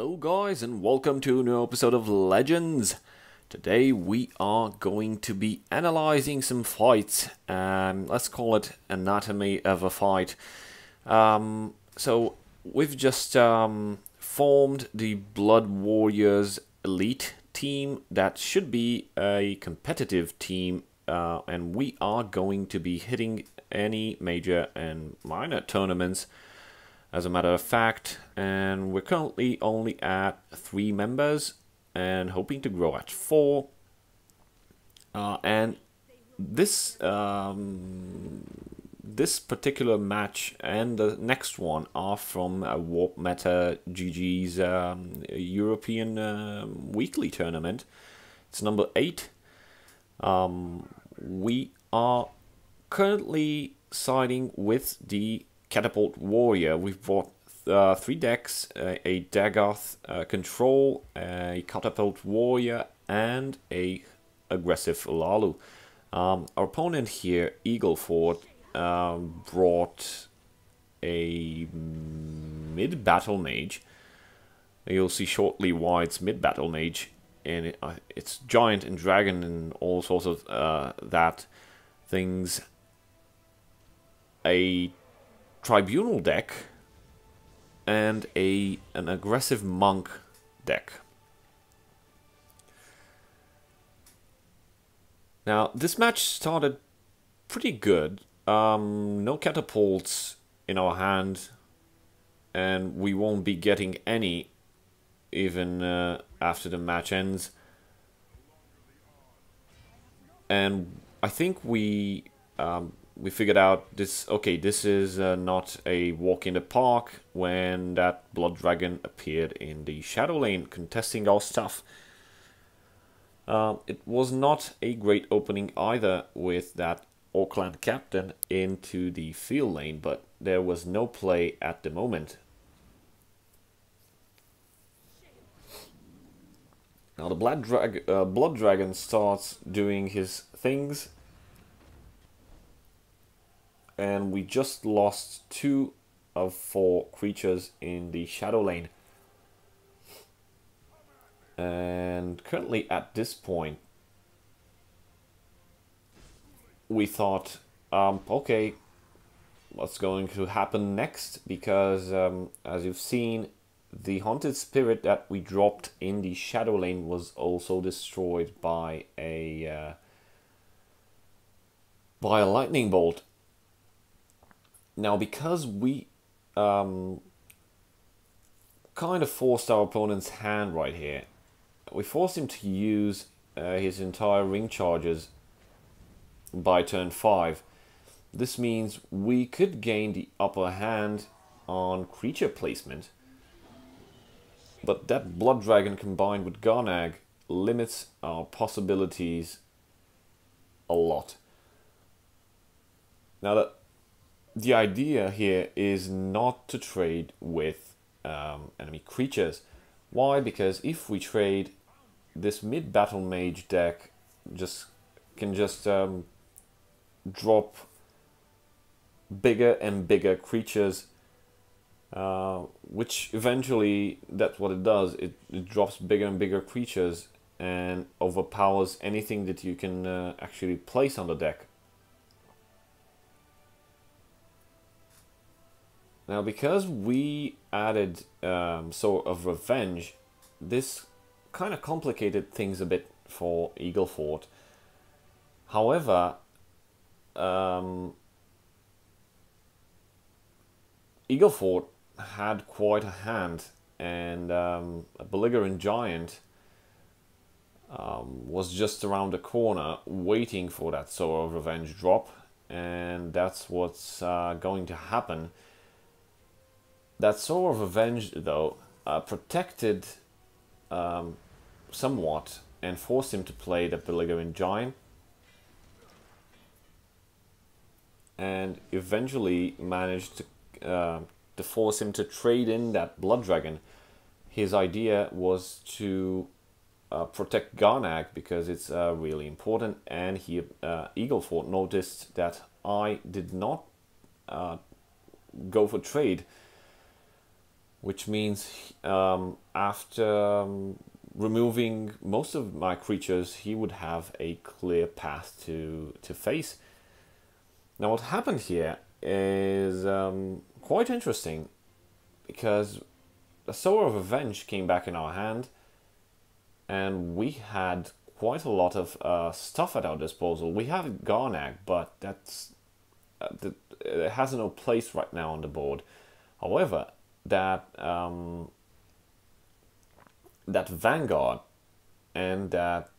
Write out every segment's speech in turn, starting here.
Hello guys and welcome to a new episode of Legends. Today we are going to be analyzing some fights and let's call it anatomy of a fight. So we've just formed the BloodWarriors elite team that should be a competitive team and we are going to be hitting any major and minor tournaments as a matter of fact, and we're currently only at 3 members and hoping to grow at 4. And this this particular match and the next one are from WarpMeta GG's European weekly tournament. It's number 8. We are currently siding with the Catapult Warrior. We've bought 3 decks, a Dagoth Control, a Catapult Warrior, and a Aggressive Lalu. Our opponent here, Eagleford, brought a mid-battle mage. You'll see shortly why it's mid-battle mage, and it's giant and dragon and all sorts of that things. A Tribunal deck and an aggressive monk deck. Now this match started pretty good. No catapults in our hand, and we won't be getting any even after the match ends. And I think we figured out this, okay, this is not a walk in the park when that Blood Dragon appeared in the Shadow Lane contesting our stuff. It was not a great opening either with that Auckland Captain into the field lane, but there was no play at the moment. Now the Blood Dragon starts doing his things, and we just lost 2 of 4 creatures in the Shadow Lane. And currently at this point, we thought, okay, what's going to happen next? Because as you've seen, the Haunted Spirit that we dropped in the Shadow Lane was also destroyed by a lightning bolt. Now, because we kind of forced our opponent's hand right here, we forced him to use his entire ring charges by turn 5. This means we could gain the upper hand on creature placement, but that Blood Dragon combined with Garnag limits our possibilities a lot. Now, the idea here is not to trade with enemy creatures. Why? Because if we trade, this mid-battle mage deck can just drop bigger and bigger creatures, which eventually, that's what it does. It drops bigger and bigger creatures and overpowers anything that you can actually place on the deck. Now, because we added Sword of Revenge, this kind of complicated things a bit for Eagleford. However, Eagleford had quite a hand, and a Belligerent Giant was just around the corner waiting for that Sword of Revenge drop, and that's what's going to happen. That Sword of Revenge, though, protected somewhat and forced him to play the Belligerent Giant, and eventually managed to force him to trade in that Blood Dragon. His idea was to protect Garnag because it's really important, and he Eagleford noticed that I did not go for trade. which means after removing most of my creatures, he would have a clear path to face. Now what happened here is quite interesting, because the Sower of Revenge came back in our hand, and we had quite a lot of stuff at our disposal. We have Garnag, but it has no place right now on the board. However, that that Vanguard and that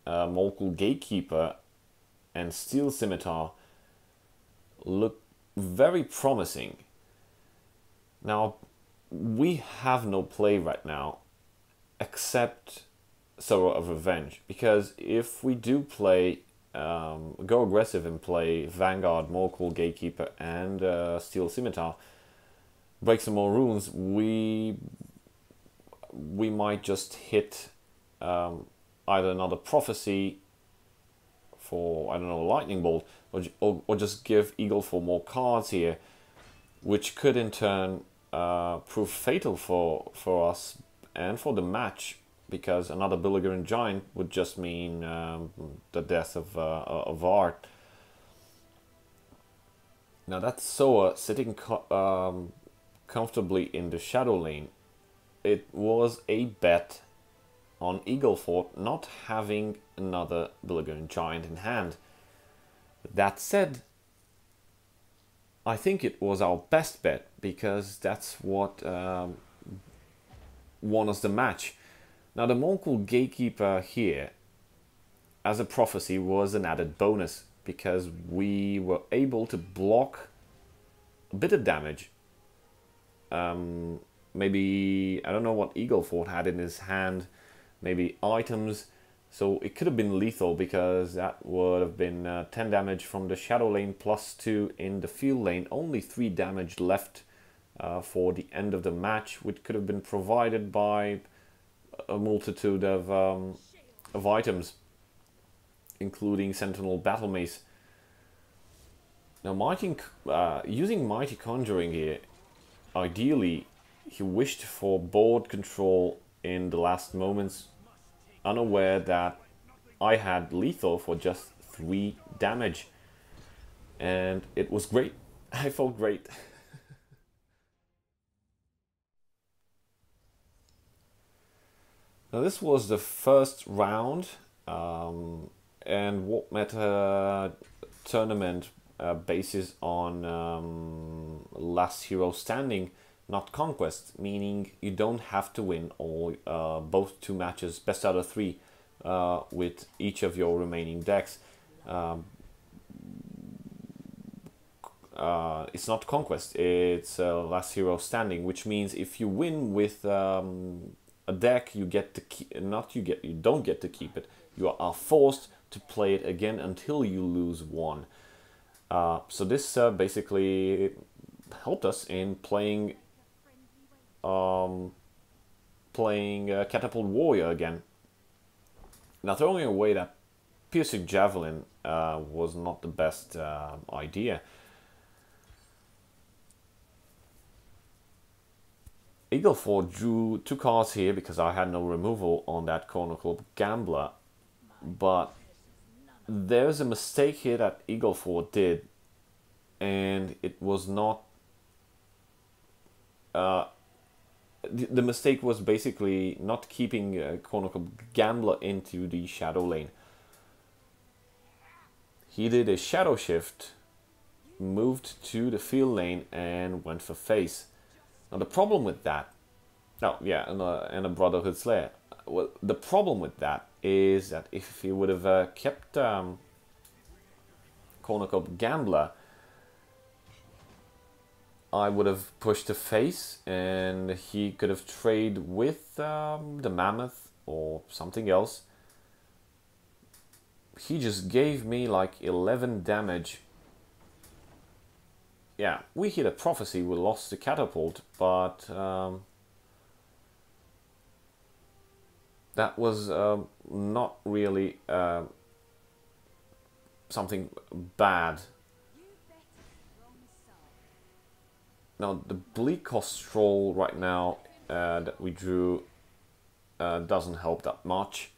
Molekul Gatekeeper and Steel Scimitar look very promising. Now, we have no play right now except Sower of Revenge, because if we do play, go aggressive and play Vanguard, Molekul Gatekeeper and Steel Scimitar, break some more runes, we might just hit either another Prophecy for, I don't know, Lightning Bolt, or just give Eagle for more cards here, which could in turn prove fatal for us and for the match, because another Belligerent Giant would just mean the death of Art. Now that Soa sitting comfortably in the Shadow Lane, it was a bet on Eaglefort not having another Belligerent Giant in hand. That said, I think it was our best bet, because that's what won us the match. Now the Molekul Gatekeeper here as a Prophecy was an added bonus, because we were able to block a bit of damage. Maybe, I don't know what Eaglefort had in his hand, maybe items, so it could have been lethal, because that would have been 10 damage from the Shadow Lane plus 2 in the Field Lane, only 3 damage left for the end of the match, which could have been provided by a multitude of items, including Sentinel Battle Mace. Now using Mighty Conjuring here, ideally he wished for board control in the last moments, unaware that I had lethal for just 3 damage, and it was great. I felt great. Now this was the first round, and WarpMeta tournament bases on last hero standing, not conquest, meaning you don't have to win all both 2 matches, best out of 3, with each of your remaining decks. It's not conquest, it's last hero standing, which means if you win with a deck, you get to keep, you don't get to keep it. You are forced to play it again until you lose 1. So this basically helped us in playing Catapult Warrior again. Now throwing away that Piercing Javelin was not the best idea. Eaglefort drew 2 cards here because I had no removal on that Chronicle Gambler, but there's a mistake here that Eaglefort did, and it was not... the mistake was basically not keeping Chronicle Gambler into the Shadow Lane. He did a Shadow Shift, moved to the Field Lane, and went for face. Now the problem with that, and a Brotherhood Slayer. Well, the problem with that is that if he would have kept Cornucop Gambler, I would have pushed the face, and he could have traded with the Mammoth or something else. He just gave me like 11 damage. Yeah, we hit a Prophecy, we lost the Catapult, but that was not really something bad. Now the bleed cost roll right now that we drew doesn't help that much,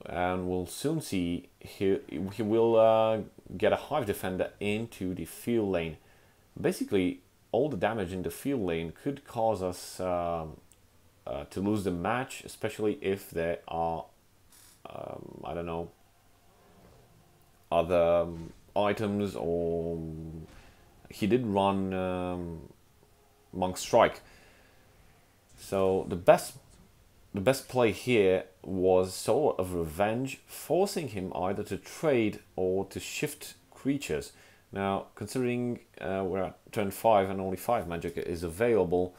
and we'll soon see he will get a Hive Defender into the field lane. Basically, all the damage in the field lane could cause us to lose the match, especially if there are I don't know, other items, or he did run Monk Strike. So the best play here was Sword of Revenge, forcing him either to trade or to shift creatures. Now, considering we're at turn 5 and only 5 magic is available,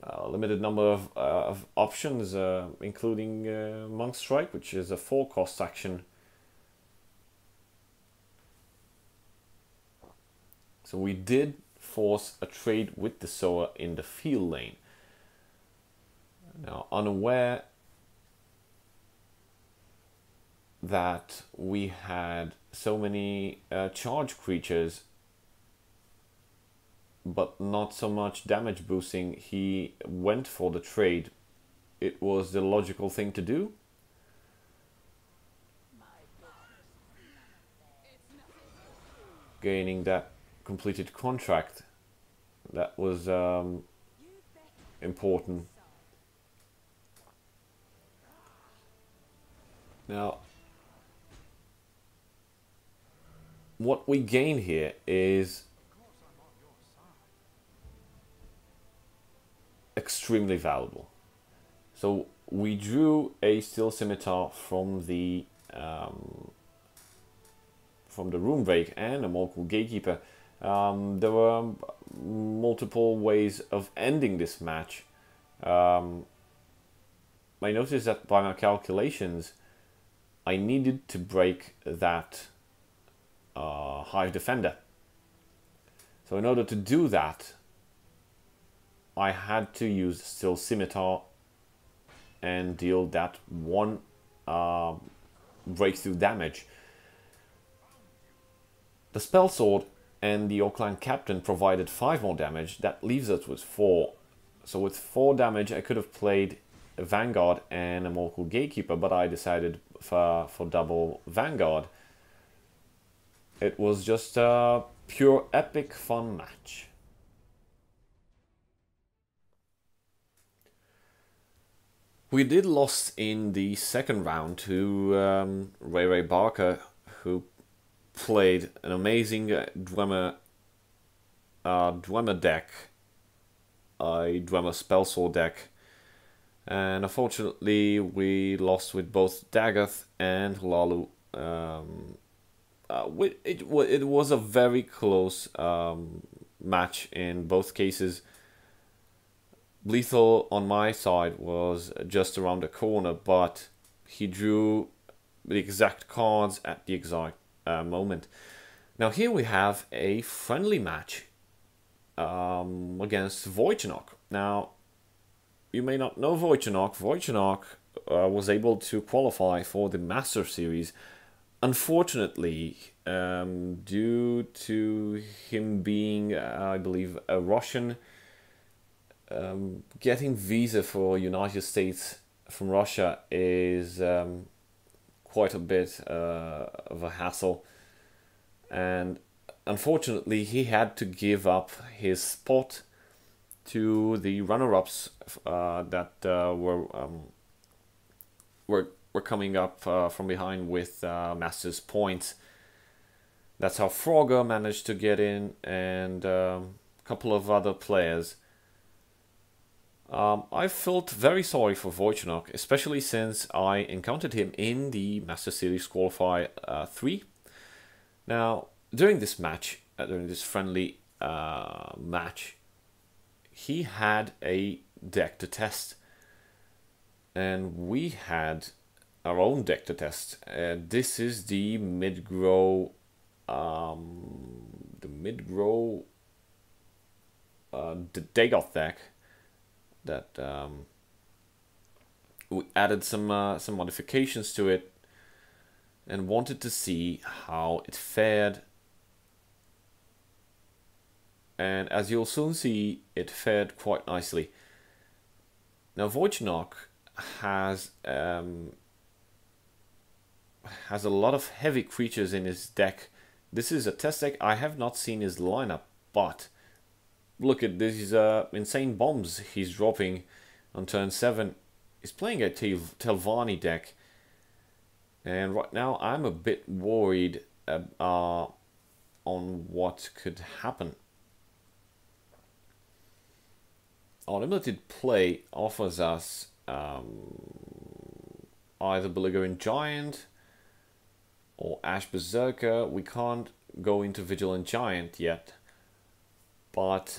a limited number of options, including Monk Strike, which is a 4-cost action. So we did force a trade with the Soa in the field lane. Now, unaware that we had so many charge creatures, but not so much damage boosting, he went for the trade. It was the logical thing to do. Gaining that completed contract, that was important. Now, what we gain here is extremely valuable. So we drew a Steel Scimitar from the Runedrake and a Morgul Gatekeeper. There were multiple ways of ending this match. I noticed that by my calculations, I needed to break that Hive Defender. So in order to do that, I had to use Steel Scimitar and deal that one breakthrough damage. The Spell Sword and the Orclan Captain provided 5 more damage. That leaves us with 4. So with 4 damage, I could have played a Vanguard and a Morgul Gatekeeper, but I decided for double Vanguard. It was just a pure epic fun match. We did lost in the second round to Ray Barker, who played an amazing Dwemer deck, a Dwemer Spellsword deck, and unfortunately we lost with both Dagoth and Lalu. It was a very close match in both cases. Lethal on my side was just around the corner, but he drew the exact cards at the exact moment. Now here we have a friendly match against VoIchenok. Now, you may not know VoIchenok. VoIchenok was able to qualify for the Master Series. Unfortunately, due to him being, I believe, a Russian, getting visa for United States from Russia is quite a bit of a hassle, and unfortunately he had to give up his spot to the runner-ups that were coming up from behind with Masters points. That's how Frogger managed to get in, and a couple of other players. I felt very sorry for VoIchenok, especially since I encountered him in the Master Series Qualifier 3. Now, during this match, during this friendly match, he had a deck to test, and we had our own deck to test. This is the mid-grow, the Dagoth deck. That we added some modifications to it and wanted to see how it fared and as you'll soon see, it fared quite nicely. Now VoIchenok has a lot of heavy creatures in his deck. This is a test deck. I have not seen his lineup, but look at these insane bombs he's dropping on turn 7. He's playing a Telvanni deck, and right now I'm a bit worried on what could happen. Our limited play offers us either Belligerent Giant or Ash Berserker. We can't go into Vigilant Giant yet, but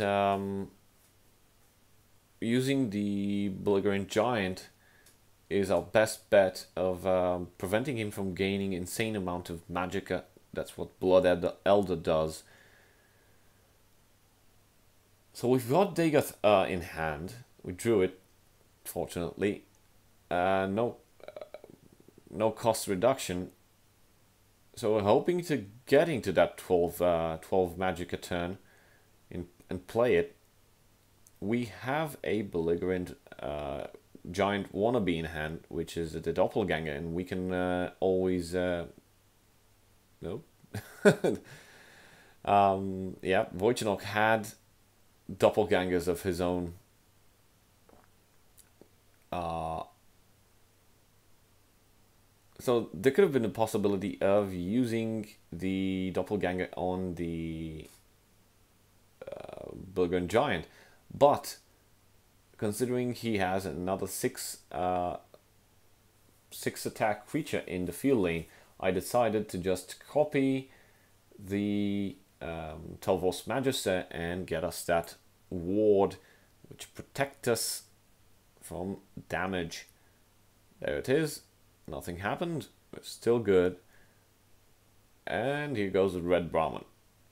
using the Belligerent Giant is our best bet of preventing him from gaining insane amount of Magicka. That's what Blood Elder does. So we've got Dagoth in hand. We drew it, fortunately. No cost reduction. So we're hoping to get into that 12 Magicka turn and play it. We have a Belligerent Giant wannabe in hand, which is the Doppelganger, and we can always... no. Yeah, VoIchenok had doppelgangers of his own. So there could have been a possibility of using the doppelganger on the Belligerent Giant, but considering he has another 6 attack creature in the field lane, I decided to just copy the Telvanni Magister and get us that ward which protects us from damage. There it is. Nothing happened. We're still good. And here goes the Red Brahmin.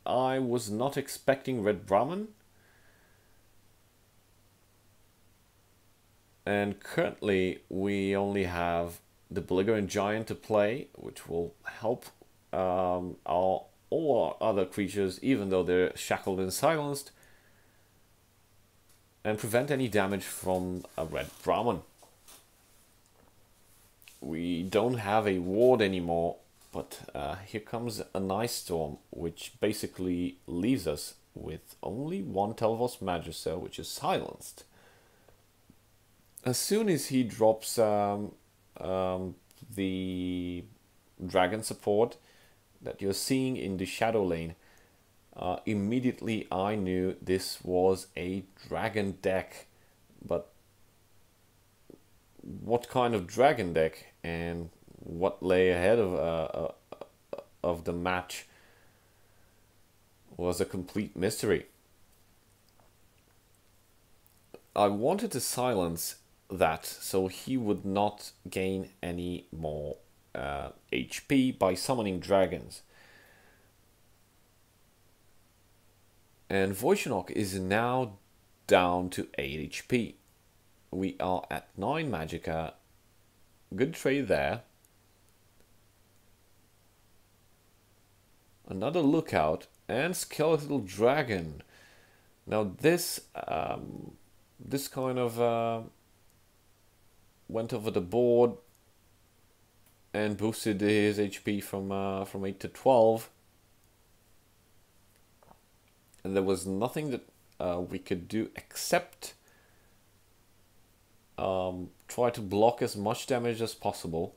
I was not expecting Red Brahmin. And currently we only have the Belligerent Giant to play, which will help all our other creatures, even though they're shackled and silenced, and prevent any damage from a Red Brahmin. We don't have a ward anymore, but here comes a Nice Storm, which basically leaves us with only one Telvanni Magister, which is silenced. As soon as he drops the dragon support that you're seeing in the shadow lane, immediately I knew this was a dragon deck. But what kind of dragon deck and what lay ahead of the match was a complete mystery. I wanted to silence that so he would not gain any more HP by summoning dragons. And VoIchenok is now down to 8 HP. We are at 9 Magicka. Good trade there. Another Lookout and Skeletal Dragon. Now this this kind of went over the board and boosted his HP from 8 to 12. And there was nothing that we could do except try to block as much damage as possible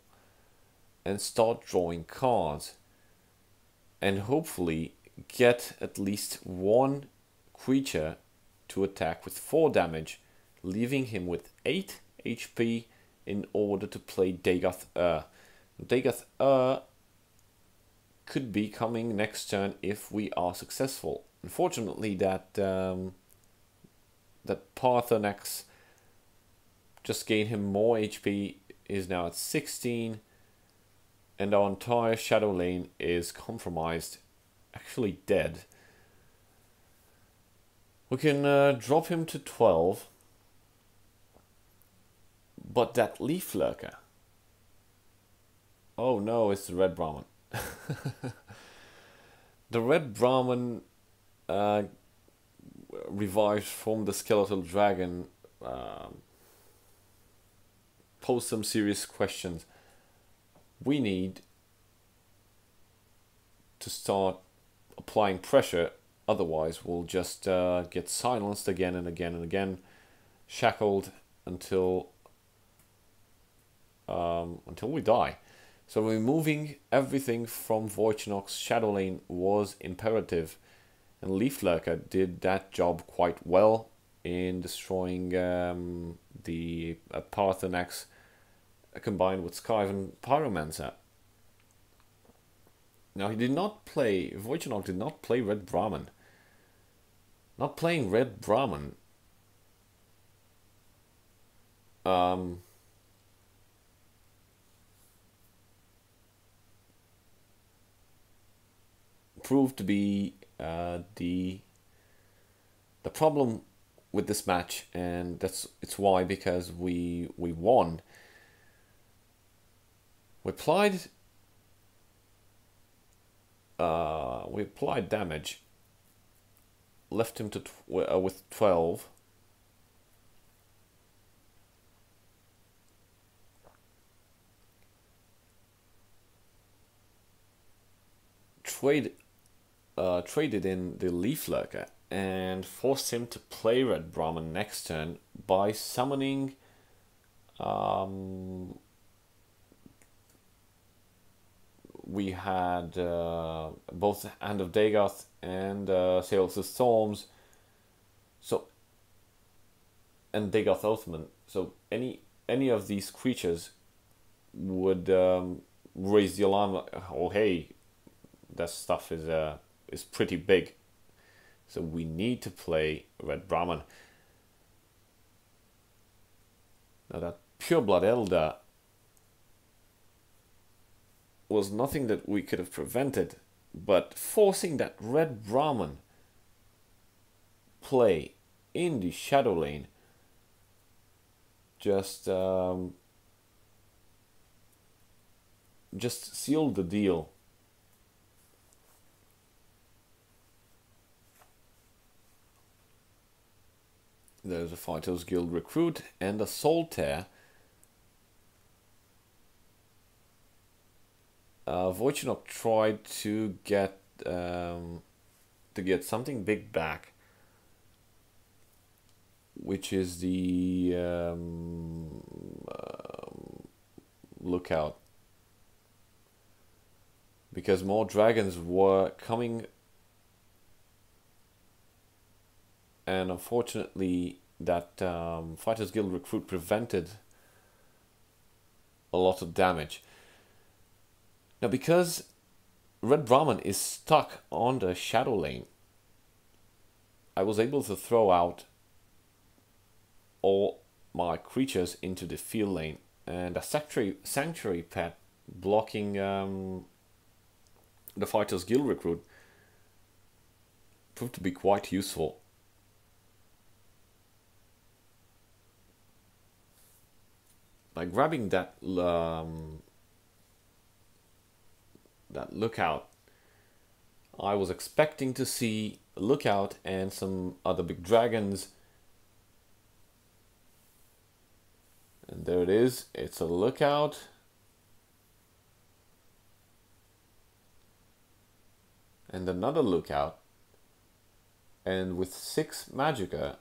and start drawing cards. And hopefully get at least one creature to attack with 4 damage, leaving him with 8 HP in order to play Dagoth. Dagoth could be coming next turn if we are successful. Unfortunately, that Parthenax just gained him more HP, is now at 16, and our entire shadow lane is compromised, actually dead. We can drop him to 12, but that Leaf Lurker. Oh no, it's the Red Brahmin. The Red Brahmin revived from the skeletal dragon pose some serious questions. We need to start applying pressure, otherwise we'll just get silenced again and again and again, shackled until we die. So removing everything from VoIchenok's shadow lane was imperative, and leafLurker did that job quite well in destroying the Parthenax combined with Skyvan Pyromancer. Now VoIchenok did not play Red Brahmin. Not playing Red Brahmin proved to be the problem with this match, and it's why, because we won. We applied damage, left him to with 12. Traded in the leafLurker and forced him to play Red Brahmin next turn by summoning we had both Hand of Dagoth and Sails of Storms, and Dagoth Oathman. So any of these creatures would raise the alarm. Oh hey, that stuff is pretty big. So we need to play Red Brahmin. Now that Pureblood Elder was nothing that we could have prevented, but forcing that Red Brahmin play in the shadow lane just sealed the deal. There's a Fighters Guild recruit and a Solitaire. VoIchenok tried to get something big back, which is the Lookout, because more dragons were coming, and unfortunately that Fighters Guild recruit prevented a lot of damage. Now, because Red Brahmin is stuck on the shadow lane, I was able to throw out all my creatures into the field lane, and a sanctuary pet blocking the Fighters Guild recruit proved to be quite useful. By grabbing that Lookout, I was expecting to see Lookout and some other big dragons, and there it is. It's a Lookout, and another Lookout, and with 6 Magicka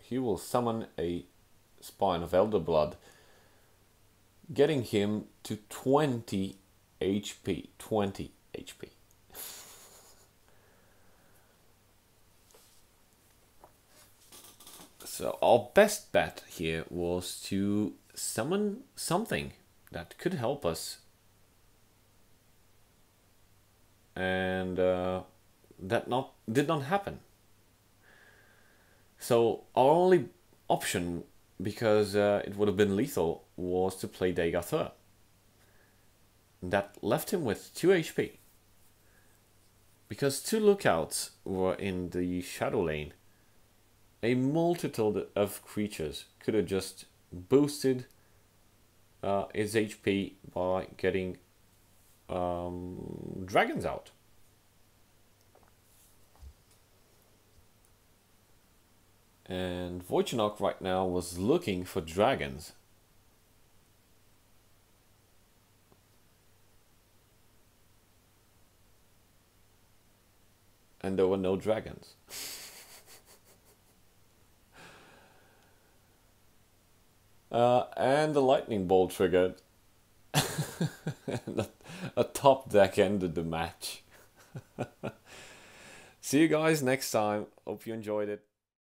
he will summon a Spine of Elder Blood, getting him to 20 HP. 20 HP. So our best bet here was to summon something that could help us, and that did not happen. So our only option, because it would have been lethal, was to play Dagoth. That left him with 2 HP. Because 2 Lookouts were in the shadow lane, a multitude of creatures could have just boosted his HP by getting dragons out. And VoIchenok right now was looking for dragons. And there were no dragons. And the lightning bolt triggered. And a top deck ended the match. See you guys next time. Hope you enjoyed it.